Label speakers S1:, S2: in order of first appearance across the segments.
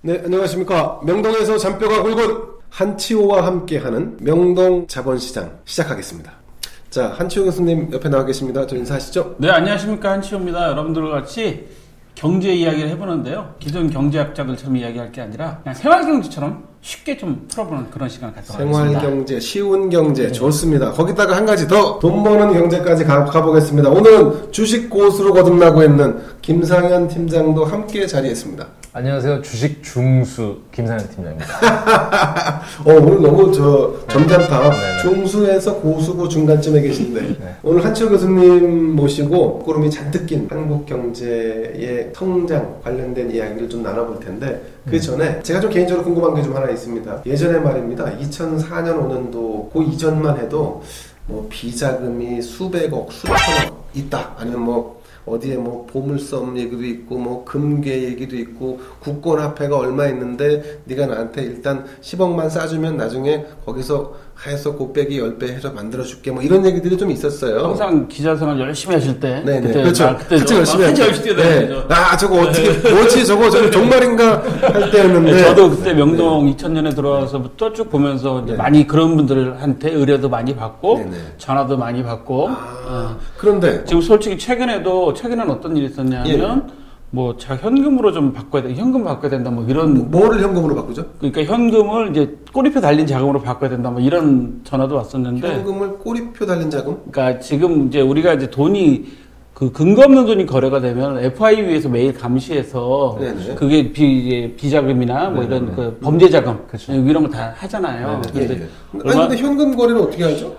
S1: 네, 안녕하십니까. 명동에서 잔뼈가 굵은 한치호와 함께하는 명동 자본시장 시작하겠습니다. 자, 한치호 교수님 옆에 나와 계십니다. 저 인사하시죠?
S2: 네, 안녕하십니까. 한치호입니다. 여러분들과 같이 경제 이야기를 해보는데요. 기존 경제학자들처럼 이야기할 게 아니라 그냥 생활경제처럼 쉽게 좀 풀어보는 그런 시간을 갖도록 하겠습니다.
S1: 생활경제, 쉬운 경제, 좋습니다. 거기다가 한 가지 더 돈 버는 경제까지 가보겠습니다. 오늘은 주식 고수로 거듭나고 있는 김상현 팀장도 함께 자리했습니다.
S3: 안녕하세요. 주식 중수 김상현 팀장입니다.
S1: 오늘 너무 점잖다. 중수에서 고수고 중간쯤에 계신데 네. 오늘 한치호 교수님 모시고 꾸름이 잔뜩 낀 한국 경제의 성장 관련된 이야기를 좀 나눠볼 텐데 그 전에 제가 좀 개인적으로 궁금한 게 좀 하나 있습니다. 예전에 말입니다. 2004년 5년도 그 이전만 해도 뭐 비자금이 수백억, 수천억 있다. 아니면 뭐 어디에 뭐 보물섬 얘기도 있고 뭐 금괴 얘기도 있고 국권화폐가 얼마 있는데 네가 나한테 일단 10억만 싸주면 나중에 거기서 해서 곱빼기 10배 해서 만들어줄게 뭐 이런 얘기들이 좀 있었어요.
S2: 항상 기자생활 열심히 하실 때
S1: 네네
S2: 그때
S1: 그렇죠. 그때 열심히
S2: 한참 열심히
S1: 네. 아 저거 어떻게 뭐지 저거 정말인가 할 때였는데
S2: 네, 저도 그때 명동 2000년에 들어와서부터 쭉 보면서 이제 많이 그런 분들한테 의뢰도 많이 받고 전화도 많이 받고
S1: 그런데
S2: 지금 솔직히 최근에는 어떤 일이 있었냐면 뭐 자 현금으로 좀 바꿔야 돼, 현금 바꿔야 된다, 뭐 이런
S1: 뭐를 현금으로 바꾸죠?
S2: 그러니까 현금을 이제 꼬리표 달린 자금으로 바꿔야 된다, 뭐 이런 전화도 왔었는데
S1: 현금을 꼬리표 달린 자금?
S2: 그러니까 지금 이제 우리가 이제 돈이 그 근거 없는 돈이 거래가 되면 FIU에서 매일 감시해서
S1: 네네.
S2: 그게 비자금이나 뭐 이런 그 범죄 자금 이런 거 다 하잖아요.
S1: 그런데 근데 현금 거래를 어떻게 하죠?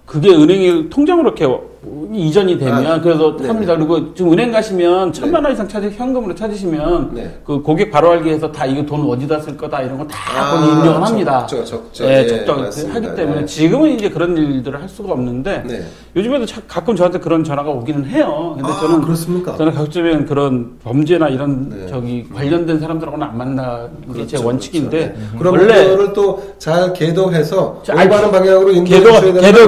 S2: 그게 은행이 통장으로 이렇게 이전이 되면 그래서 합니다. 그리고 지금 은행 가시면 1000만 원 이상 현금으로 찾으시면 그 고객 바로 알기 위해서 다 이거 돈 어디다 쓸 거다 이런 거 다 거기 입력을 합니다.
S1: 적죠.
S2: 네, 하기 때문에 지금은 이제 그런 일들을 할 수가 없는데 요즘에도 가끔 저한테 그런 전화가 오기는 해요. 근데 저는
S1: 그렇습니까?
S2: 저는 가끔은 그런 범죄나 이런 관련된 사람들하고는 안 만나는 게 제 원칙인데
S1: 그럼 그거를 또 잘 계도해서 올바른 방향으로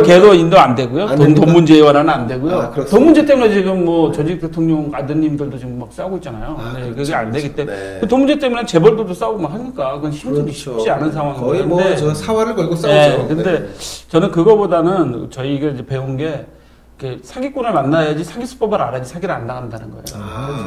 S2: 계도 인도 안 되고요. 돈 문제에 관한 안 되고요. 돈 문제 때문에 지금 뭐 전직 대통령 아드님들도 지금 막 싸우고 있잖아요. 그게 안 되기 때문에 돈 문제 때문에 재벌들도 싸우고 막 하니까 그건 쉽지 않은 상황인데
S1: 거의 뭐 저 사활을 걸고 싸우죠.
S2: 근데 저는 그거보다는 저희가 이제 배운 게 사기꾼을 만나야지 사기수법을 알아야지 사기를 안 당한다는 거예요.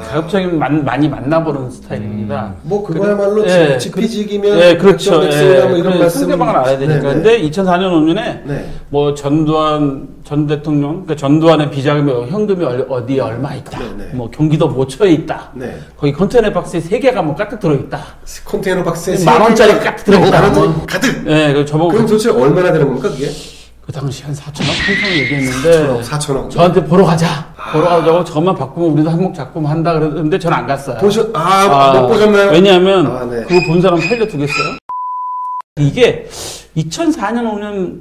S2: 가급적이면 많이 만나보는 스타일입니다.
S1: 뭐 그거야말로 지피지기면
S2: 네, 그렇죠.
S1: 뭐 이런 말씀
S2: 상대방을 알아야 되니까. 근데 2004년 5년에 뭐 전두환 전 대통령, 그러니까 전두환의 비자금이 현금이 어디에 얼마 있다. 뭐 경기도 모처에 있다. 거기 컨테이너 박스에 3개가 뭐 가득 들어있다.
S1: 컨테이너 박스에
S2: 10,000원짜리 가득 들어있다.
S1: 가득.
S2: 네, 저보고
S1: 그럼 도대체 얼마나 되는 겁니까 그게?
S2: 그 당시 한 4천억, 3천억 얘기했는데
S1: 4천억.
S2: 저한테 보러 가자고 저것만 바꾸면 우리도 한몫 작품 한다 그랬는데 저는 안 갔어요.
S1: 못 보셨나요?
S2: 왜냐하면 그거 본 사람 살려두겠어요. 이게 2004년 5년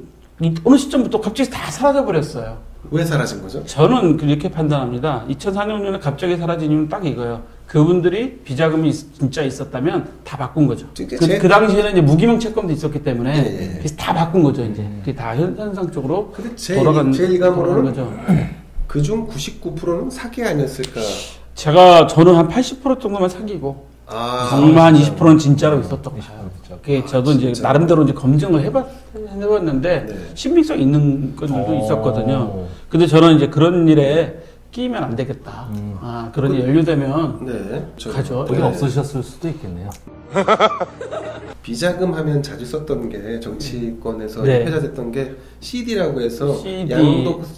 S2: 어느 시점부터 갑자기 다 사라져버렸어요.
S1: 왜 사라진 거죠?
S2: 저는 그렇게 판단합니다. 2004년 5년에 갑자기 사라진 이유는 딱 이거예요. 그분들이 비자금이 진짜 있었다면 다 바꾼 거죠. 그 당시에는 이제 무기명 채권도 있었기 때문에 그래서 다 바꾼 거죠. 이제 그게 다 현상적으로 돌아간 거죠.
S1: 그중 99%는 사기 아니었을까?
S2: 저는 한 80% 정도만 사기고 정말 한 20%는 진짜로 있었던 거예요. 그게 저도 이제 나름대로 이제 검증을 해봤는데 신빙성 있는 것들도 있었거든요. 근데 저는 이제 그런 일에 끼면 안 되겠다. 그런 일 연루되면 가죠.
S3: 거기 없으셨을 수도 있겠네요.
S1: 비자금 하면 자주 썼던 게 정치권에서 회자됐던 게 CD라고 해서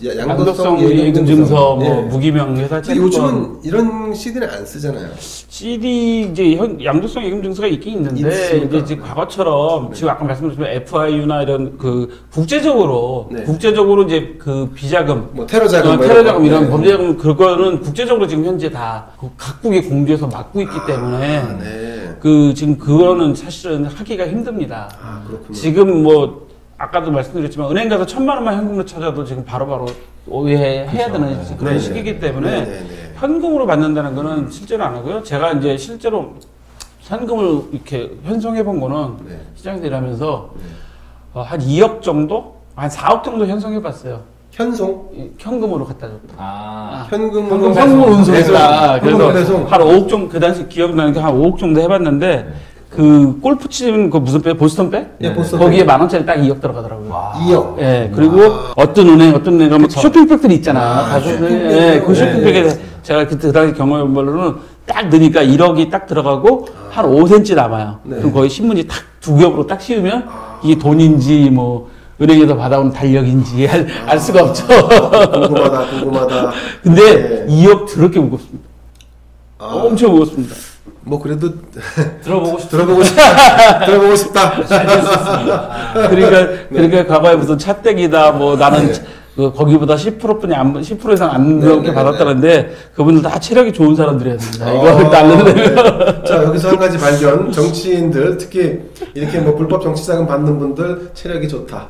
S2: 양도성 예금증서 뭐 무기명 회사
S1: 근데 요즘은 이런 CD는 안 쓰잖아요.
S2: CD 이제 양도성 예금증서가 있긴 있는데 이제 과거처럼 지금 아까 말씀드렸지만 FIU나 이런 그 국제적으로 이제 그 비자금
S1: 뭐 테러자금
S2: 이런 범죄자금 그거는 국제적으로 지금 현재 다 각국이 공주에서 막고 있기 때문에 지금 그거는 사실은 하기가 힘듭니다. 지금 뭐 아까도 말씀드렸지만 은행 가서 1,000만 원만 현금으로 찾아도 지금 바로바로 오해해야 되는 그런 시기이기 때문에 현금으로 받는다는 거는 실제로 안 하고요. 제가 이제 실제로 현금을 이렇게 현송해 본 거는 시장에서 일하면서 한 2억 정도? 한 4억 정도 현송해 봤어요. 현금으로 갖다 줬다.
S1: 현금으로
S2: 운송했다. 그래서
S1: 배송.
S2: 한 5억 정도 그 당시 기억나는 게 한 5억 정도 해봤는데 그 골프 치는 그 무슨 배 보스턴 배?
S1: 예, 보스턴
S2: 거기에 10,000원짜리 딱 2억 들어가더라고요.
S1: 2억.
S2: 예, 그리고 어떤 은행 뭐 쇼핑백들이 있잖아. 예, 그 쇼핑백에 제가 그 당시 경험으로는 딱 넣으니까 1억이 딱 들어가고 한 5cm 남아요. 그럼 거의 신문지 딱 두 겹으로 딱 씌우면 이게 돈인지 뭐 은행에서 받아온 달력인지 알 수가 없죠.
S1: 궁금하다.
S2: 근데 2억 더럽게 무겁습니다. 엄청 무겁습니다.
S1: 뭐 그래도
S3: 들어보고
S1: 싶다.
S2: 그러니까 과거에 무슨 차떼기다 뭐 나는 그 거기보다 10%뿐이 10% 이상 안 그렇게 받았다는데 그분들 다 체력이 좋은 사람들이었습니다. 이거 날르려면.
S1: 자, 여기서 한 가지 발견. 정치인들 특히 이렇게 뭐 불법 정치자금 받는 분들 체력이 좋다.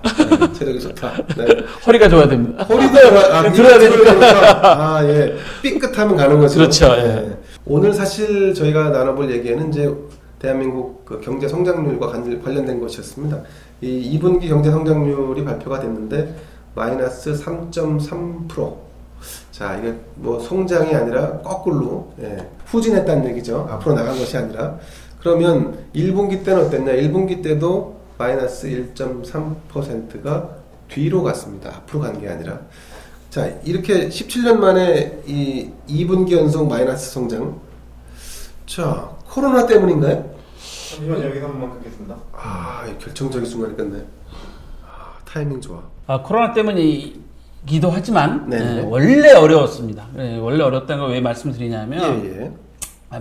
S1: 체력이 좋다. 네.
S2: 허리가 좋아야 됩니다.
S1: 허리도
S2: 들어야
S1: 되니까. 예. 삐끗하면 가는 거죠.
S2: 그렇죠. 예.
S1: 네. 오늘 사실 저희가 나눠볼 얘기는 이제 대한민국 그 경제 성장률과 관련된 것이었습니다. 이 2분기 경제 성장률이 발표가 됐는데 마이너스 3.3%. 자, 이게 뭐 성장이 아니라 거꾸로 후진했다는 얘기죠. 앞으로 나간 것이 아니라. 그러면 1분기 때는 어땠냐? 1분기 때도 마이너스 1.3%가 뒤로 갔습니다. 앞으로 간 게 아니라. 자, 이렇게 17년 만에 이 2분기 연속 마이너스 성장. 자, 코로나 때문인가요?
S4: 잠시만 여기서 한 번만 끊겠습니다.
S1: 결정적인 순간에 끝내. 타이밍 좋아.
S2: 코로나 때문이기도 하지만 원래 어려웠습니다. 원래 어렵다는 걸 왜 말씀드리냐면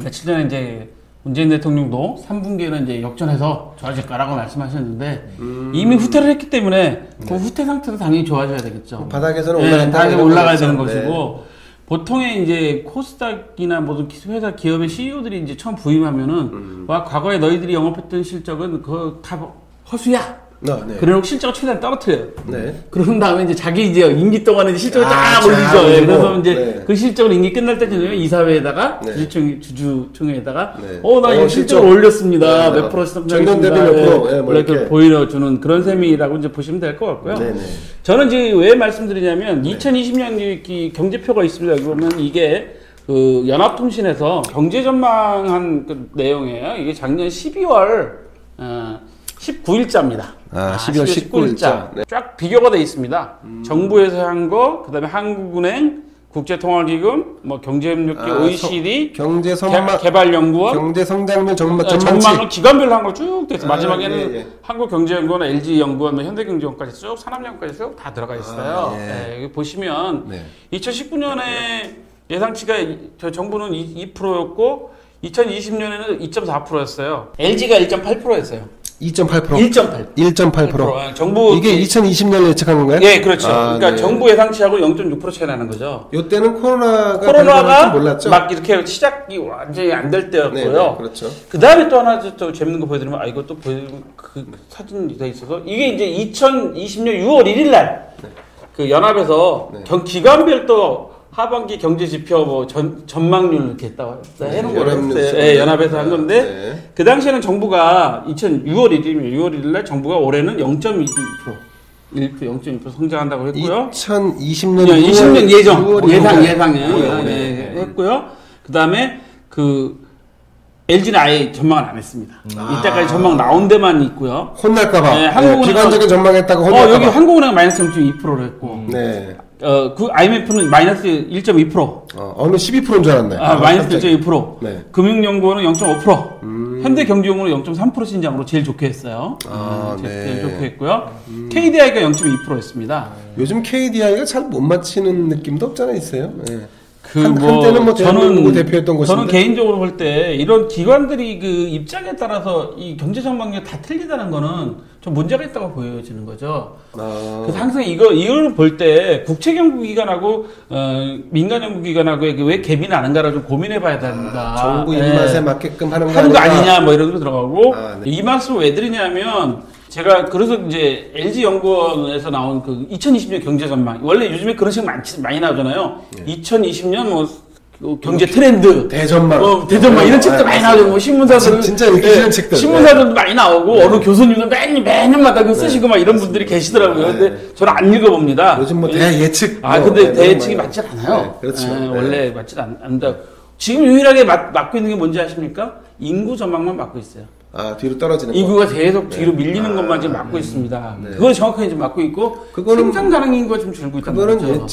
S2: 며칠 전에 이제 문재인 대통령도 3분기에는 이제 역전해서 좋아질 거라고 말씀하셨는데 이미 후퇴를 했기 때문에 그 후퇴 상태도 당연히 좋아져야 되겠죠.
S1: 바닥에서는
S2: 올라가야 되는 것이고 보통의 이제 코스닥이나 모든 회사 기업의 CEO들이 이제 처음 부임하면은 와 과거에 너희들이 영업했던 실적은 그거 다 허수야. 그래놓고 실적을 최대한 떨어뜨려요. 그런 다음에 이제 자기 이제 임기 동안에 실적을 쫙 올리죠. 그래서 이제 그 실적을 임기 끝날 때쯤 이사회에다가 주주총회에다가 나 이거 실적을 올렸습니다. 몇 프로 성장했습니다. 이렇게 보여주는 그런 셈이라고 이제 보시면 될 것 같고요. 저는 지금 왜 말씀드리냐면 2020년 경제표가 있습니다. 여기 보면 이게 그 연합통신에서 경제 전망한 그 내용이에요. 이게 작년 12월 19일자입니다.
S1: 12월 19일자.
S2: 쫙 비교가 되어 있습니다. 정부에서 한 거, 그 다음에 한국은행, 국제통화기금, 뭐 경제협력기, OECD, 개발연구원,
S1: 경제성장률
S2: 전망을 기관별로 한 걸 쭉 돼서 마지막에는 한국경제연구원, LG연구원, 뭐 현대경제원까지 쭉, 산업연구원까지 쭉 다 들어가 있어요. 여기 보시면 2019년에 예상치가 정부는 2%였고 2020년에는 2.4%였어요. LG가 1.8%였어요.
S1: 1.8%.
S2: 정부
S1: 이게 2020년 예측한 건가요?
S2: 예, 그렇죠. 그러니까 정부 예상치하고 0.6% 차이 나는 거죠.
S1: 이때는 코로나가 몰랐죠.
S2: 막 이렇게 시작이 완전히 안 될 때였고요.
S1: 그렇죠.
S2: 그 다음에 또 하나 또 재밌는 거 보여드리면 이것도 그 사진이 돼 있어서 이게 이제 2020년 6월 1일 날 그 연합에서 기관별 또 하반기 경제 지표 뭐 전망률 이렇게 해놓은 거를 연합에서 한 건데 그 당시에는 정부가 6월 1일 날 정부가 올해는 0.2% 성장한다고 했고요.
S1: 2020년
S2: 예상을 했고요. 그 다음에 LG는 아예 전망을 안 했습니다. 이때까지 전망 나온 데만 있고요.
S1: 혼날까봐. 비관적인 전망했다고 혼날까봐.
S2: 여기 한국은행 마이너스 0.2%를 했고. 그 IMF는 마이너스 1.2%.
S1: 어느 12%인 줄 알았네.
S2: 마이너스 1.2%. 금융연구원은 0.5%. 현대경제연구원은 0.3% 신장으로 제일 좋게 했어요. 제일 좋게 했고요. KDI가 0.2%였습니다.
S1: 요즘 KDI가 잘 못 맞히는 느낌도 없잖아 있어요. 한때는 뭐 대한민국 대표했던 곳인데.
S2: 저는 개인적으로 볼 때 이런 기관들이 그 입장에 따라서 이 경제 전망이 다 틀리다는 거는 좀 문제가 있다고 보여지는 거죠. 그래서 항상 이걸 볼 때 국책연구기관하고 민간연구기관하고 왜 갭이 나는가를 좀 고민해봐야 됩니다.
S1: 정부 입맛에 맞게끔 하는
S2: 거 아니냐 뭐 이런 거 들어가고 이 말씀을 왜 드리냐면. 제가 그래서 이제 LG연구원에서 나온 그 2020년 경제 전망 원래 요즘에 그런 식 많이 나오잖아요. 2020년 뭐 경제 트렌드,
S1: 대전망,
S2: 대전망 이런 책도 많이 나오고 뭐 신문사들
S1: 진짜 읽기 싫은 책들.
S2: 신문사들도 많이 나오고 어느 교수님도 매년마다 그 쓰시고 막 이런 분들이 계시더라고요. 근데 저는 안 읽어봅니다.
S1: 요즘 뭐 대 예측.
S2: 근데 대 예측이 맞지 않아요.
S1: 네, 그렇죠.
S2: 원래 맞지 않는다. 지금 유일하게 맡고 있는 게 뭔지 아십니까? 인구 전망만 맡고 있어요.
S1: 뒤로 떨어지는
S2: 인구가 계속 뒤로 밀리는 것만 지금 맡고 있습니다.
S1: 네.
S2: 그걸 정확하게 좀 맡고 있고 생산 가능 인구가 좀 줄고 있다는 거죠.
S1: 그거는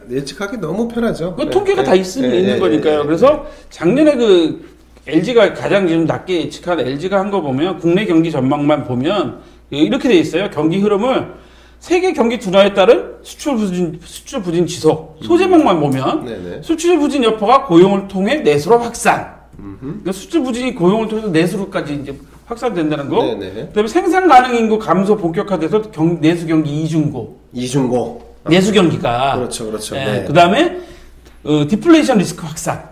S1: 예측하기 너무 편하죠.
S2: 그 통계가 다 있는 거니까요. 그래서 작년에 그 LG가 가장 지금 낮게 예측한 LG가 한 거 보면 국내 경기 전망만 보면 이렇게 돼 있어요. 경기 흐름을 세계 경기 둔화에 따른 수출 부진 지속 소재목만 보면 수출 부진 여파가 고용을 통해 내수로 확산. 그러니까 수출 부진이 고용을 통해서 내수로까지 이제 확산된다는 거. 그다음에 생산 가능 인구 감소 본격화돼서 내수 경기 이중고. 내수 경기가.
S1: 그렇죠.
S2: 네. 그다음에 디플레이션 리스크 확산.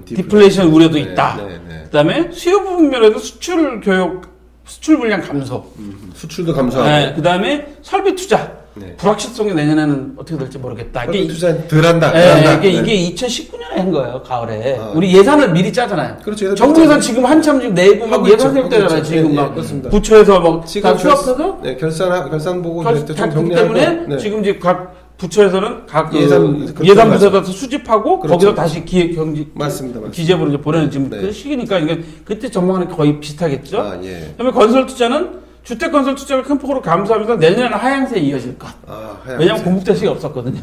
S2: 디플레이션 우려도 있다. 그다음에 수요 부분 면에서 수출 물량 감소.
S1: 수출도 감소하고.
S2: 네. 그다음에 설비 투자. 불확실성이 내년에는 어떻게 될지 모르겠다.
S1: 설비 투자 덜 한다.
S2: 이게 2019년에 한 거예요. 가을에. 우리 예산을 미리 짜잖아요.
S1: 그렇죠.
S2: 정부 예산 지금 한참 지금 내고 막 예산 세울 때잖아요. 지금 막 부처에서 막
S1: 지금
S2: 수합해서
S1: 결산 보고
S2: 그렇기 때문에 지금 이제 각 부처에서는 각
S1: 예산
S2: 부서에서 수집하고 거기서 다시
S1: 맞습니다.
S2: 기재부로 이제 보내는 지금 그 시기니까 그때 전망은 거의 비슷하겠죠. 그다음에 건설 투자는 주택 건설 투자가 큰 폭으로 감소하면서 내년에는 하향세에 이어질 것. 왜냐하면 공급 대책이 없었거든요.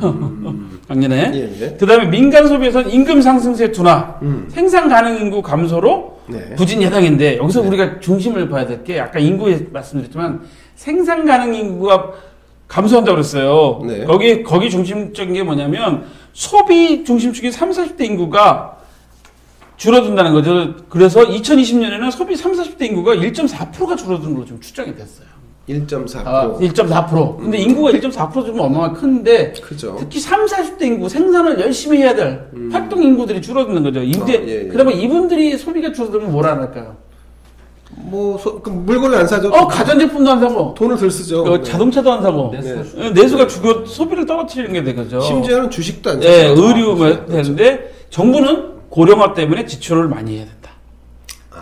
S2: 작년에. 그다음에 민간 소비에서는 임금 상승세 둔화, 생산 가능 인구 감소로 부진 예상인데 여기서 우리가 중심을 봐야 될 게 아까 인구에 말씀드렸지만 생산 가능 인구가 감소한다고 그랬어요. 거기 중심적인 게 뭐냐면 소비 중심축인 30, 40대 인구가 줄어든다는 거죠. 그래서 2020년에는 소비 30, 40대 인구가 1.4%가 줄어드는 걸로 좀 추정이 됐어요.
S1: 1.4%.
S2: 1.4%. 근데 인구가 1.4% 좀 어마어마하게 큰데
S1: 그죠.
S2: 특히 30, 40대 인구 생산을 열심히 해야 될 활동 인구들이 줄어드는 거죠. 그러면 이분들이 소비가 줄어들면 뭘 안 할까요?
S1: 물건을 안 사죠.
S2: 가전제품도 안 사고
S1: 돈을 덜 쓰죠.
S2: 자동차도 안 사고 내수가 죽어 소비를 떨어뜨리는 게 되거죠.
S1: 심지어는 주식도 안 사죠.
S2: 의류 되는데 정부는 고령화 때문에 지출을 많이 해야 된다.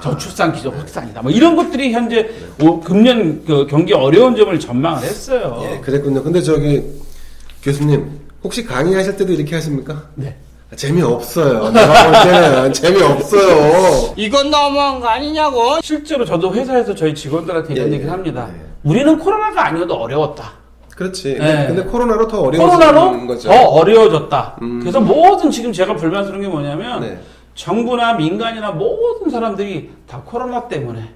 S2: 저출산 기조 확산이다. 뭐 이런 것들이 현재 금년 경기 어려운 점을 전망을 했어요.
S1: 그랬군요. 근데 교수님 혹시 강의하실 때도 이렇게 하십니까?
S2: 네.
S1: 재미없어요. 내가 볼 때는 재미없어요.
S5: 이건 너무한 거 아니냐고.
S2: 실제로 저도 회사에서 저희 직원들한테 이런 얘기를 합니다. 우리는 코로나가 아니어도 어려웠다.
S1: 그렇지. 근데 코로나로 더 어려워진
S2: 코로나로
S1: 거죠.
S2: 더 어려워졌다. 그래서 모든 지금 제가 불만스러운 게 뭐냐면 정부나 민간이나 모든 사람들이 다 코로나 때문에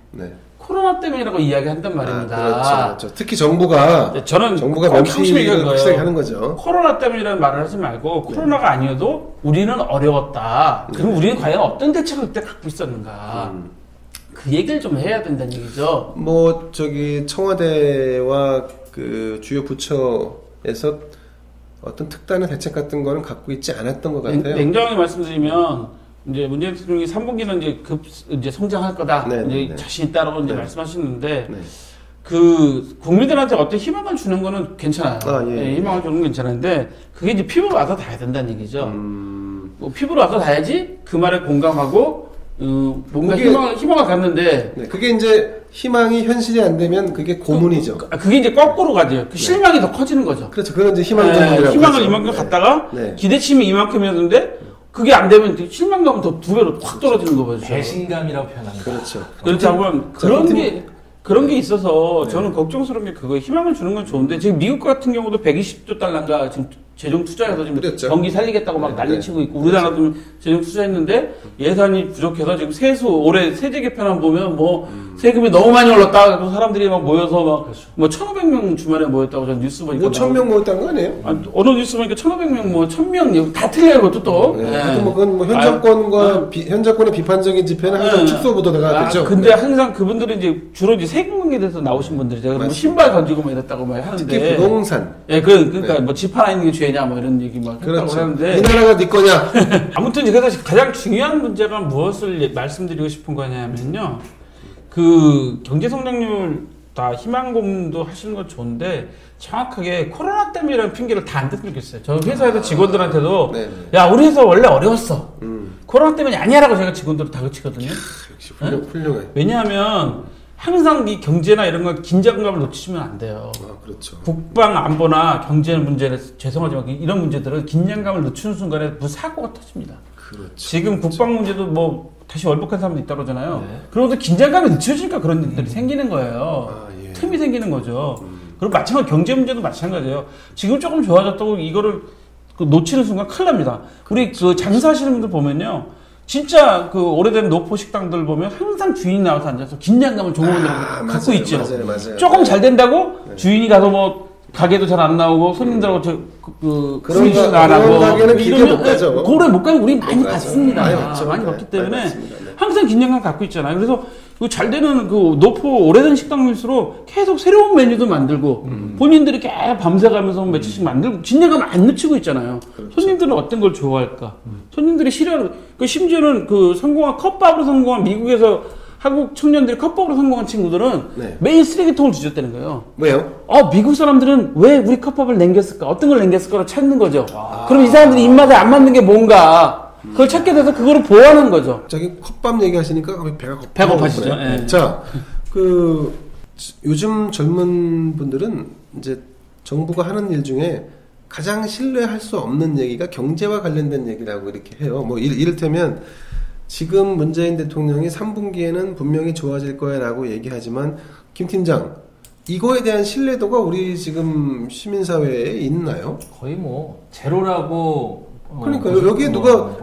S2: 코로나 때문이라고 이야기한단 말입니다.
S1: 그렇죠. 특히 정부가 면피를 확실하게 하는 거죠.
S2: 코로나 때문이라는 말을 하지 말고 코로나가 아니어도 우리는 어려웠다. 그럼 우리는 과연 어떤 대책을 그때 갖고 있었는가? 그 얘기를 좀 해야 된다는 얘기죠.
S1: 청와대와 그 주요 부처에서 어떤 특단의 대책 같은 거는 갖고 있지 않았던 것 같아요.
S2: 냉정하게 말씀드리면 이제 문재인 대통령이 3분기는 이제 성장할 거다. 이제 자신 있다라고 이제 말씀하시는데 그 국민들한테 어떤 희망을 주는 거는 괜찮아요. 희망을 주는 건 괜찮은데 그게 이제 피부로 와서 닿아야 된다는 얘기죠. 피부로 와서 닿아야지 그 말에 공감하고 뭔가 희망을 갖는데
S1: 그게 이제 희망이 현실이 안 되면 그게 고문이죠.
S2: 그게 이제 거꾸로 가죠. 그 실망이 더 커지는 거죠.
S1: 그렇죠. 그건 이제 희망을
S2: 이만큼 갖다가 기대치이 이만큼이었는데 그게 안 되면 실망감은 더 2배로 확 떨어지는 거죠.
S3: 배신감이라고 표현합니다.
S1: 그렇죠.
S2: 그렇다면 그런 게 있어서 저는 걱정스러운 게 그거 희망을 주는 건 좋은데 지금 미국 같은 경우도 120조 달러인가 지금 재정 투자해서 지금 경기 살리겠다고 막 난리치고 있고 우리나라도 재정 투자했는데 예산이 부족해서 지금 올해 세제 개편안 보면 세금이 너무 많이 올랐다. 그래서 사람들이 막 모여서 1,500명 주말에 모였다고 전 뉴스 보니까
S1: 1,000명 모였다는 거 아니에요?
S2: 어느 뉴스 보니까 1,500명 1,000명 다 틀려요. 그것도 또.
S1: 그건 현 정권의 비판적인 집회는 항상 축소 보도가 됐죠.
S2: 근데 항상 그분들은 이제 주로 이제 세금 관계에 대해서 나오신 분들이죠. 신발 던지고 이랬다고 하는데.
S1: 특히 부동산.
S2: 그러니까 집 하나 있는 게 죄냐 이런 얘기 막 했다고 하는데.
S1: 이 나라가 네 거냐.
S2: 아무튼 그래서 가장 중요한 문제가 무엇을 말씀드리고 싶은 거냐면요. 그 경제 성장률 다 희망고문도 하시는 건 좋은데 정확하게 코로나 때문이라는 핑계를 다 안 듣는 게 있어요. 저 회사에서 직원들한테도 야 우리 회사 원래 어려웠어. 코로나 때문이 아니야라고 제가 직원들을 다그치거든요.
S1: 역시 훌륭해.
S2: 왜냐하면 항상 이 경제나 이런 걸 긴장감을 놓치시면 안 돼요.
S1: 그렇죠.
S2: 국방 안보나 경제 문제는 죄송하지만 이런 문제들은 긴장감을 늦추는 순간에 무슨 사고가 터집니다.
S1: 그렇죠.
S2: 지금 국방 문제도 뭐 다시 월북한 사람도 있다고 그러잖아요. 그러면서 긴장감이 늦춰지니까 그런 일들이 생기는 거예요.
S1: 예.
S2: 틈이 생기는 거죠. 그리고 마찬가지 경제 문제도 마찬가지예요. 지금 조금 좋아졌다고 이거를 놓치는 순간 큰일 납니다. 우리 그 장사하시는 분들 보면요. 진짜 그 오래된 노포 식당들 보면 항상 주인이 나와서 앉아서 긴장감을 좋은 분들 갖고 있죠.
S1: 맞아요.
S2: 조금 잘 된다고 주인이 가서 뭐 가게도 잘 안 나오고 손님들하고
S1: 그런 가게는 길게 못 가죠.
S2: 고래 못 가면 우리 많이
S1: 가죠.
S2: 봤습니다. 많이 봤기 때문에 항상 긴장감 갖고 있잖아요. 그래서 그 잘 되는 그 노포 오래된 식당일수록 계속 새로운 메뉴도 만들고 본인들이 계속 밤새 가면서 며칠씩 만들고 긴장감 안 늦추고 있잖아요. 그렇죠. 손님들은 어떤 걸 좋아할까? 손님들이 싫어하는 심지어는 그 성공한 컵밥으로 성공한 미국에서 한국 청년들이 컵밥으로 성공한 친구들은 매일 쓰레기통을 뒤졌다는 거예요.
S1: 왜요?
S2: 미국 사람들은 왜 우리 컵밥을 남겼을까? 어떤 걸 남겼을까를 찾는 거죠. 그럼 이 사람들이 입맛에 안 맞는 게 뭔가? 그걸 찾게 돼서 그거를 보완한 거죠.
S1: 저기 컵밥 얘기하시니까 배가
S2: 고파지죠. 예.
S1: 자, 요즘 젊은 분들은 이제 정부가 하는 일 중에 가장 신뢰할 수 없는 얘기가 경제와 관련된 얘기라고 이렇게 해요. 뭐 이를테면 지금 문재인 대통령이 3분기에는 분명히 좋아질 거야라고 얘기하지만 김 팀장 이거에 대한 신뢰도가 우리 지금 시민사회에 있나요?
S3: 거의 뭐 제로라고.
S1: 그러니까 여기에 누가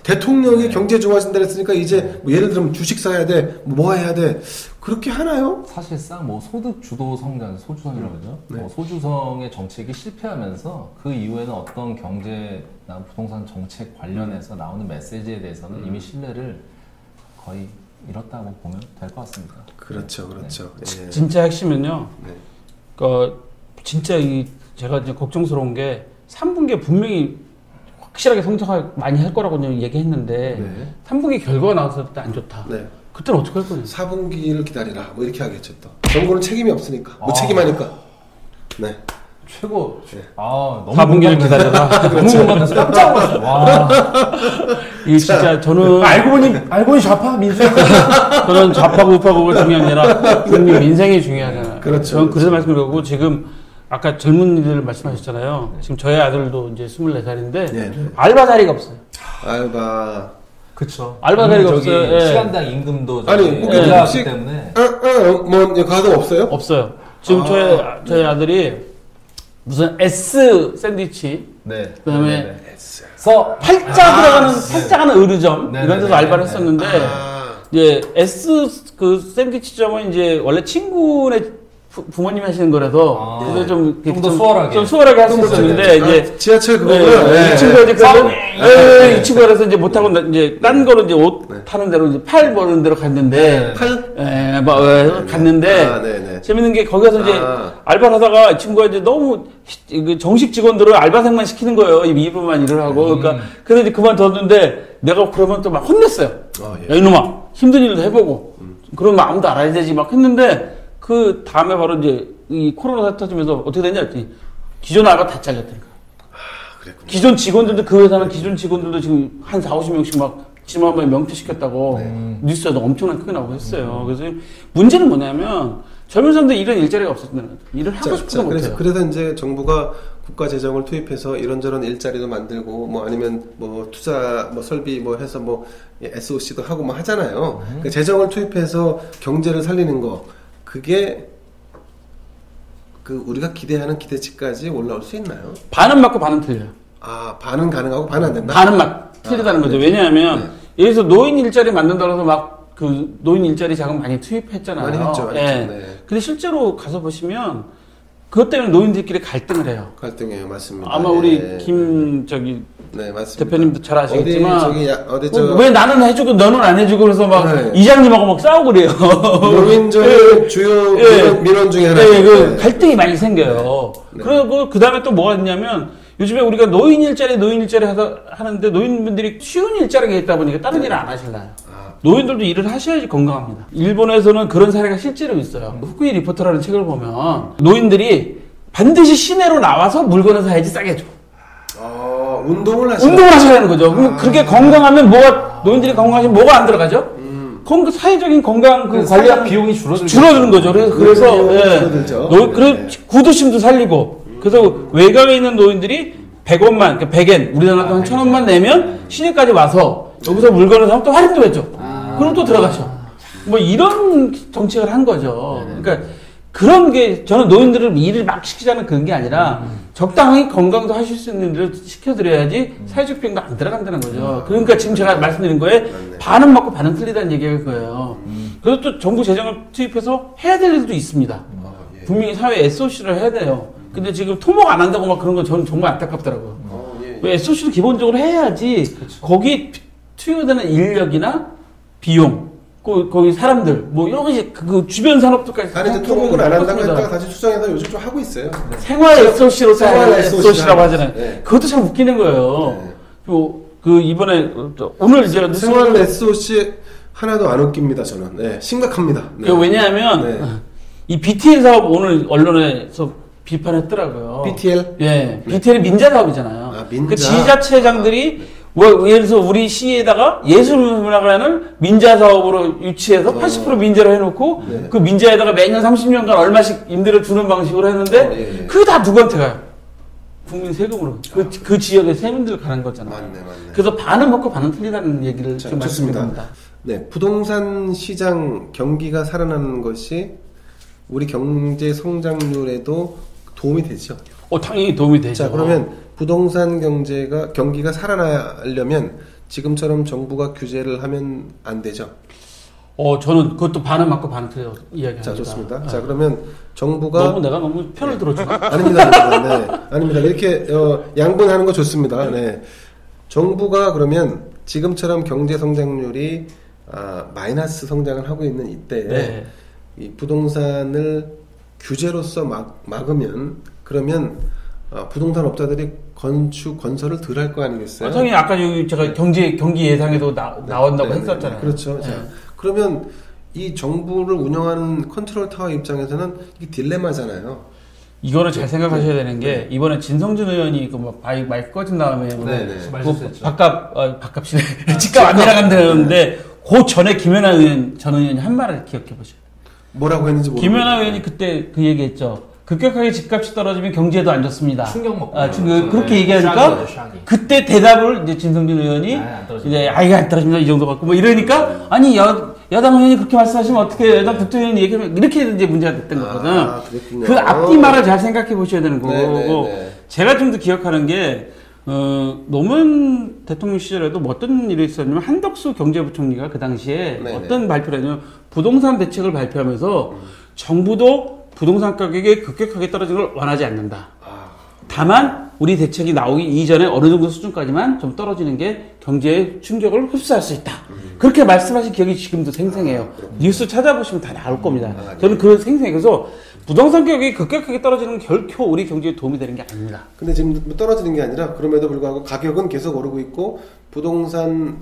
S1: 대통령이 경제 좋아진다 했으니까 이제 뭐 예를 들면 주식 사야 돼, 뭐 해야 돼 그렇게 하나요?
S3: 사실상 뭐 소득 주도 성장, 소주성이라고 하죠. 소주성의 정책이 실패하면서 그 이후에는 어떤 경제나 부동산 정책 관련해서 나오는 메시지에 대해서는 이미 신뢰를 거의 잃었다고 보면 될 것 같습니다.
S1: 그렇죠. 예.
S2: 진짜 핵심은요. 진짜 제가 이제 걱정스러운 게 3분기에 분명히 확실하게 성장을 많이 할 거라고 얘기했는데 3분기 결과가 나왔을 때 안 좋다. 그때는 어떻게 할 거냐?
S1: 4분기를 기다리라. 뭐 이렇게 하겠죠 또. 정부는 책임이 없으니까. 무책임하니까. 네.
S3: 최고. 너무
S2: 4분기를 기다려라.
S3: 너무 공감돼서 깜짝 놀랐어요. 와.
S2: 이게 진짜 저는
S3: 알고 보니 좌파 민주주의.
S2: 저는 좌파고 우파고가 중요한 게 아니라 국민 민생이 중요하잖아요.
S1: 그렇죠.
S2: 저는 그래서 말씀드리고 지금 아까 젊은이들 말씀하셨잖아요. 지금 저희 아들도 이제 24살인데 알바 자리가 없어요.
S1: 알바.
S3: 그쵸.
S2: 알바 자리가 없어요.
S3: 시간당 임금도
S1: 아니
S3: 올라가기 때문에.
S1: 뭐 가격 없어요?
S2: 없어요. 지금 저희 아들이 무슨 S 샌드위치, 그다음에 팔자 들어가는 의류점 이런 데서 알바를 했었는데 이제 S 그 샌드위치점은 이제 원래 친구네 부모님이 하시는 거라서 그래서 좀
S3: 더
S2: 수월하게 할 수 있었는데 이제
S1: 지하철 그거는
S2: 이 친구가 이제 그래서 이 친구가 그래서 이제 못 하고 이제 딴 거로 이제 옷 파는 데로 이제 팔 버는 데로 갔는데 갔는데 재밌는 게 거기서 이제 알바를 하다가 이 친구가 이제 너무 정식 직원들을 알바생만 시키는 거예요. 입으로만 일을 하고 그러니까 그래서 이제 그만뒀는데 내가 그러면 또 막 혼냈어요. 야 이놈아 힘든 일도 해보고 그러면 아무도 알아야 되지 막 했는데. 그 다음에 바로 이제 이 코로나 사태 터지면서 어떻게 됐냐 했더니 기존 알바 다 잘렸다니까.
S1: 그랬군요.
S2: 기존 직원들도 그 회사는 기존 직원들도 지금 한 40~50명씩 막 지난번에 명퇴시켰다고 뉴스에도 엄청나게 크게 나오고 했어요. 그래서 문제는 뭐냐면 젊은 사람들 이런 일자리가 없었다는 거죠. 일을 하고 싶어도 못해요.
S1: 그래서 이제 정부가 국가 재정을 투입해서 이런저런 일자리도 만들고 뭐 아니면 뭐 투자 뭐 설비 뭐 해서 뭐 SOC도 하고 뭐 하잖아요. 그러니까 재정을 투입해서 경제를 살리는 거. 그게 우리가 기대하는 기대치까지 올라올 수 있나요?
S2: 반은 맞고 반은 틀려요.
S1: 반은 가능하고 반은 안 된다?
S2: 반은 틀리다는 거죠. 왜냐하면 여기서 노인 일자리 만든다고 해서 막 그 노인 일자리 자금 많이 투입했잖아요.
S1: 많이 했죠.
S2: 근데 실제로 가서 보시면 그것 때문에 노인들끼리 갈등을 해요.
S1: 갈등해요. 맞습니다.
S2: 아마 우리
S1: 맞습니다.
S2: 대표님도 잘 아시겠지만
S1: 왜
S2: 나는 해주고 너는 안 해주고 그래서 막 이장님하고 막 싸우고 그래요.
S1: 노인정의 주요 민원 중에 하나.
S2: 그 갈등이 많이 생겨요. 그리고 그 다음에 또 뭐가 있냐면 요즘에 우리가 노인 일자리 하는데 노인분들이 쉬운 일자리가 있다 보니까 다른 일을 안 하실라요. 노인들도 일을 하셔야지 건강합니다. 일본에서는 그런 사례가 실제로 있어요. 후쿠이 리포터라는 책을 보면 노인들이 반드시 시내로 나와서 물건을 사야지 싸게 줘.
S1: 운동을
S2: 하셔야 하는 거죠. 그렇게 건강하면 노인들이 건강하시면 뭐가 안 들어가죠? 사회적인 건강 관리
S3: 비용이
S2: 줄어드는 거죠. 그래서 구두심도 살리고. 그래서 외곽에 있는 노인들이 100원만, 그러니까 100엔, 우리나라도 한 1000원만 내면 시내까지 와서 여기서 물건을 사면 또 할인도 해줘. 그럼 또 들어가죠. 뭐 이런 정책을 한 거죠. 그러니까 그런 게 저는 노인들을 일을 막 시키자는 그런 게 아니라 적당히 건강도 하실 수 있는 일을 시켜드려야지 사회적 비용도 안 들어간다는 거죠. 그러니까 지금 제가 말씀드린 거에 반은 맞고 반은 틀리다는 얘기가 그거예요. 그래서 또 정부 재정을 투입해서 해야 될 일도 있습니다. 분명히 사회 SOC를 해야 돼요. 근데 지금 토목 안 한다고 막 그런 거 저는 정말 안타깝더라고요. SOC도 기본적으로 해야지 거기 투여되는 인력이나 비용 거기 사람들 뭐 여러 가지 그 주변 산업들까지
S1: 아니 이제 토목을 안 한다고 했다가 다시 추정해서 요즘 좀 하고 있어요.
S2: 생활 SOC로 SOC라고 하잖아요.
S1: 네.
S2: 그것도 참 웃기는 거예요. 그 이번에 오늘 제가
S1: 생활 SOC 하나도 안 웃깁니다. 저는 심각합니다.
S2: 왜냐하면 이 BTL 사업 오늘 언론에서 비판했더라고요.
S1: BTL?
S2: 예, BTL이 민자 사업이잖아요.
S1: 민자.
S2: 그 지자체장들이 예를 들어서 우리 시에다가 예술문화관을 민자 사업으로 유치해서 80% 민자로 해놓고 그 민자에다가 매년 30년간 얼마씩 임대를 주는 방식으로 했는데 그게 다 누구한테 가요? 국민 세금으로. 그 지역의 세민들 가는 거잖아요.
S1: 맞네.
S2: 그래서 반은 먹고 반은 틀리다는 얘기를 좀
S1: 좋습니다.
S2: 말씀드립니다.
S1: 네, 부동산 시장 경기가 살아나는 것이 우리 경제 성장률에도 도움이 되죠.
S2: 당연히 도움이 되죠.
S1: 자, 그러면 부동산 경기가 살아나려면 지금처럼 정부가 규제를 하면 안 되죠.
S2: 저는 그것도 반은 맞고 반은 틀려 이야기합니다.
S1: 자, 좋습니다. 자, 그러면 정부가
S2: 내가 너무 편을 들어줘.
S1: 아닙니다. 아닙니다. 이렇게 양분하는 거 좋습니다. 네. 정부가 그러면 지금처럼 경제 성장률이 마이너스 성장을 하고 있는 이때에 이 부동산을 규제로서 막으면 그러면 부동산 업자들이 건설을 덜 할 거 아니겠어요?
S2: 당연히 아까 제가 경기 예상에도 나온다고 했었잖아요.
S1: 그렇죠. 자, 그러면 이 정부를 운영하는 컨트롤 타워 입장에서는 이게 딜레마잖아요.
S2: 이거는 잘 생각하셔야 되는 게 이번에 진성준 의원이 마이크 꺼진 다음에 밥값이네 집값 안 내려간다는데 그 전에 김연아 전 의원이 한 말을 기억해 보셔요.
S1: 뭐라고 했는지 모르겠어요.
S2: 김연아 의원이 그때 그 얘기했죠. 급격하게 집값이 떨어지면 경제도 안 좋습니다.
S3: 충격 먹고.
S2: 그렇게 얘기하니까 그때 대답을 이제 진성준 의원이 이제 안 떨어집니다 이 정도 갖고 뭐 이러니까 아니 여당 의원이 그렇게 말씀하시면 어떻게 여당 국토위원이 얘기하면 이렇게 이제 문제가 됐던 거거든. 그 앞뒤 말을 잘 생각해 보셔야 되는 거고 제가 좀 더 기억하는 게 노무현 대통령 시절에도 뭐 어떤 일이 있었냐면 한덕수 경제부총리가 그 당시에 어떤 발표를 했냐면 부동산 대책을 발표하면서 정부도 부동산 가격이 급격하게 떨어지는 걸 원하지 않는다. 다만 우리 대책이 나오기 이전에 어느 정도 수준까지만 좀 떨어지는 게 경제의 충격을 흡수할 수 있다. 그렇게 말씀하신 기억이 지금도 생생해요. 뉴스 찾아보시면 다 나올 겁니다. 저는 그런 생생해요. 그래서 부동산 가격이 급격하게 떨어지는 건 결코 우리 경제에 도움이 되는 게 아닙니다. 근데
S1: 지금 떨어지는 게 아니라 그럼에도 불구하고 가격은 계속 오르고 있고 부동산을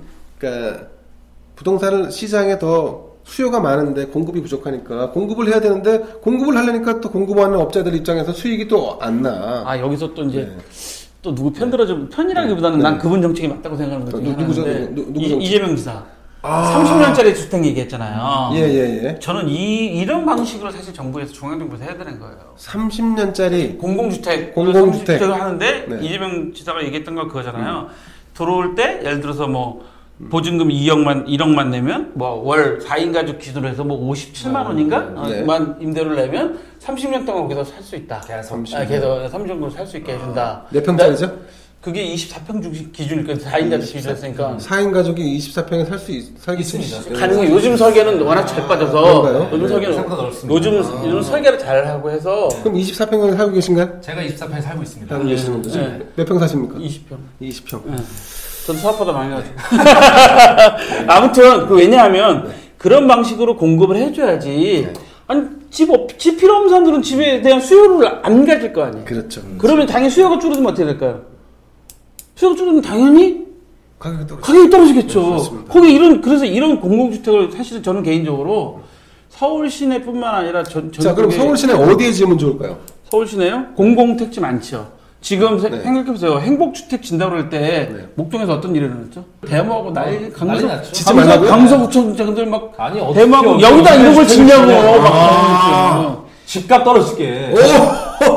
S1: 시장에 더 수요가 많은데 공급이 부족하니까 공급을 해야 되는데 공급을 하려니까 또 공급하는 업자들 입장에서 수익이 또 안 나.
S2: 여기서 또 이제 또 누구 편이라기보다는 난 그분 정책이 맞다고 생각하는 거죠.
S1: 누구죠?
S2: 이재명 지사. 30년짜리 주택 얘기했잖아요.
S1: 예.
S2: 저는 이런 방식으로 사실 정부에서 중앙정부에서 해야 되는 거예요.
S1: 30년짜리
S2: 공공주택을 하는데 이재명 지사가 얘기했던 거 그거잖아요. 들어올 때 예를 들어서 뭐 보증금 1억만 내면 뭐 월 4인 가족 기준으로 해서 뭐 57만 원인가? 만 임대료를 내면 30년 동안 거기서 살 수 있다. 계속 30년으로 살 수 있게 해준다.
S1: 몇 평짜리죠?
S2: 그게 24평 기준이니까 4인 가족 기준이었으니까
S1: 4인 가족이 24평에 살기 있습니다.
S2: 가능해요. 요즘 설계는 워낙 잘 빠져서
S1: 그런가요?
S2: 요즘 설계는 요즘 설계를 잘 하고 해서.
S1: 그럼 24평에 살고 계신가요?
S3: 제가 24평에 살고 있습니다.
S1: 살고 계시는 분들 몇 평 사십니까?
S2: 20평. 저는 사업보다 많이 가죠. 아무튼 왜냐하면 그런 방식으로 공급을 해줘야지 아니 집 필요 없는 사람들은 집에 대한 수요를 안 가질 거 아니에요.
S1: 그렇죠.
S2: 그러면 당연히 수요가 줄어들면 어떻게 될까요? 수요가 줄어들면 당연히
S1: 가격이
S2: 가격이 떨어지겠죠.
S1: 네,
S2: 그래서 이런 공공주택을 사실은 저는 개인적으로 서울 시내뿐만 아니라
S1: 자, 그럼 서울 시내 어디에 지으면 좋을까요?
S2: 서울 시내요? 공공택지 많죠. 지금
S1: 네.
S2: 생각해보세요. 행복주택 진다고 그럴 때
S1: 네.
S2: 목동에서 어떤 일이 일어났죠? 대모하고 난리
S3: 났죠.
S1: 짓지 말라고요?
S2: 강서구청장들 막
S3: 아니
S2: 대모하고 여기다 이런 걸 짓냐고
S3: 집값 떨어지게.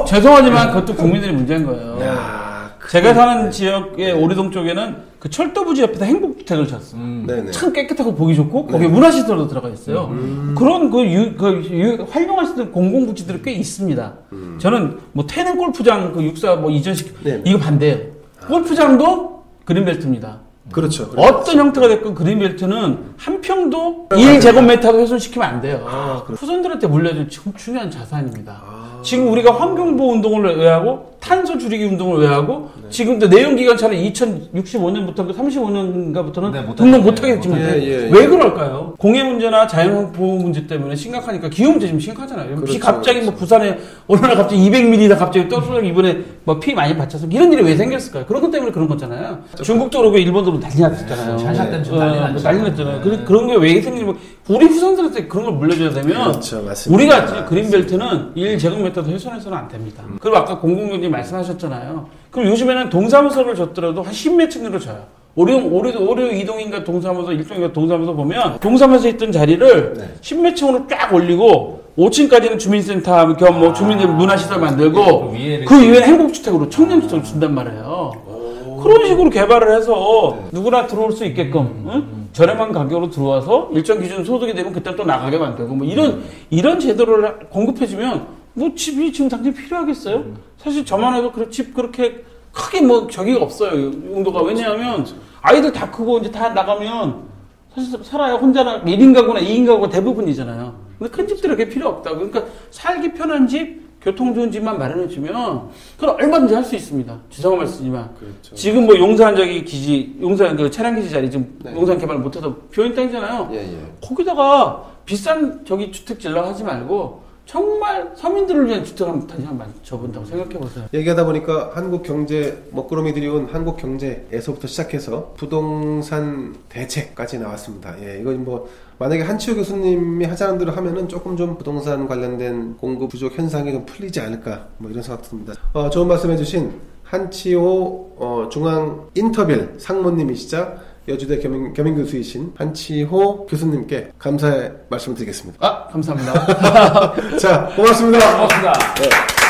S2: 죄송하지만 그것도 국민들의 문제인 거예요.
S1: 야,
S2: 제가 사는 지역의 오리동 쪽에는 그 철도부지 옆에다 행복주택을 졌어.
S1: 네네.
S2: 참 깨끗하고 보기 좋고 거기에 문화시설도 들어가 있어요. 그런 활용할 수 있는 공공부지들이 꽤 있습니다. 저는 뭐 태릉 골프장 그 육사 뭐 이전식
S1: 네네.
S2: 이거 반대예요. 골프장도 그린벨트입니다.
S1: 그렇죠.
S2: 어떤 형태가 됐건 그린벨트는 한 평도 1제곱미터도 훼손시키면 안 돼요. 후손들한테 물려줄 중요한 자산입니다. 지금 우리가 환경보호 운동을 왜 하고 탄소 줄이기 운동을 왜 하고 지금도 내연기관차는 2065년부터 35년인가부터는 등록 못하게 지금 왜 그럴까요? 공해 문제나 자연보호 문제 때문에 심각하니까 기후 문제 지금 심각하잖아요.
S1: 그렇죠,
S2: 비 갑자기
S1: 그렇죠.
S2: 뭐 부산에 어느 날 갑자기 200mm가 갑자기 떨어져 이번에 뭐 피 많이 받쳐서 이런 일이 왜 생겼을까요? 그런 것 때문에 그런 거잖아요. 중국도 그러고 일본도 난리 났잖아요.
S3: 샤샤 때문에 좀 난리 났잖아요.
S2: 그런 게 왜 생기면 우리 후손들한테 그런 걸 물려줘야 되면
S1: 그렇죠, 맞습니다.
S2: 우리가 그린벨트는 1제곱미터도 훼손해서는 안 됩니다. 그리고 아까 공공경제 말씀하셨잖아요. 그럼 요즘에는 동사무소를 줬더라도 한 10몇 층으로 줘요. 오류 이동인가 동사무소, 일종인가 동사무소 보면 동사무소에 있던 자리를 10몇 층으로 쫙 올리고 5층까지는 주민센터 겸 뭐 주민들 문화시설 만들고 그 위에는 행복주택으로 청년주택을 준단 말이에요. 그런 식으로 개발을 해서 누구나 들어올 수 있게끔 응? 저렴한 가격으로 들어와서 일정 기준 소득이 되면 그때 또 나가게 만들고 뭐 이런 제도를 공급해주면 뭐 집이 지금 당장 필요하겠어요? 사실 저만 해도 집 그렇게 크게 뭐 저기가 없어요. 용도가. 왜냐하면 아이들 다 크고 이제 다 나가면 사실 살아야 혼자나 1인 가구나 2인 가구가 대부분이잖아요. 근데 큰 집들은 그게 필요 없다고. 그러니까 살기 편한 집, 교통 좋은 집만 마련해주면 그건 얼마든지 할 수 있습니다. 죄송한 말씀이지만
S1: 그렇죠.
S2: 지금 뭐 용산 저기 기지, 용산 그 차량 기지 자리 지금 용산 개발 못해서 비어있는 땅이잖아요. 거기다가 비싼 저기 주택 질러 하지 말고 정말 서민들을 위한 주택을 한번 다시 한번 줘본다고 생각해보세요.
S1: 얘기하다 보니까 한국경제, 먹구름이들이 온 한국경제에서부터 시작해서 부동산 대책까지 나왔습니다. 예, 이거 뭐 만약에 한치호 교수님이 하자는 대로 하면은 조금 좀 부동산 관련된 공급 부족 현상이 좀 풀리지 않을까 뭐 이런 생각 듭니다. 좋은 말씀해주신 한치호 중앙 인터빌 상무님이시자 여주대 겸임교수이신 한치호 교수님께 감사의 말씀을 드리겠습니다.
S2: 감사합니다.
S1: 자, 고맙습니다.
S3: 고맙습니다.
S1: 네.